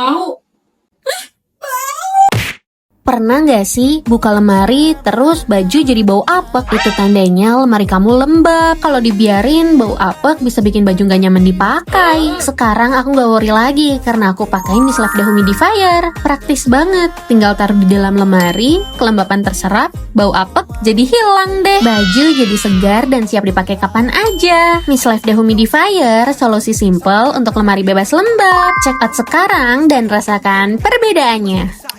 tahu. Pernah nggak sih buka lemari terus baju jadi bau apek? Itu tandanya lemari kamu lembab. Kalau dibiarin bau apek bisa bikin baju nggak nyaman dipakai. Sekarang aku nggak worry lagi karena aku pakai Miss Love Dehumidifier. Praktis banget. Tinggal taruh di dalam lemari, kelembapan terserap, bau apek jadi hilang deh. Baju jadi segar dan siap dipakai kapan aja. Miss Love Dehumidifier, solusi simple untuk lemari bebas lembab. Check out sekarang dan rasakan perbedaannya.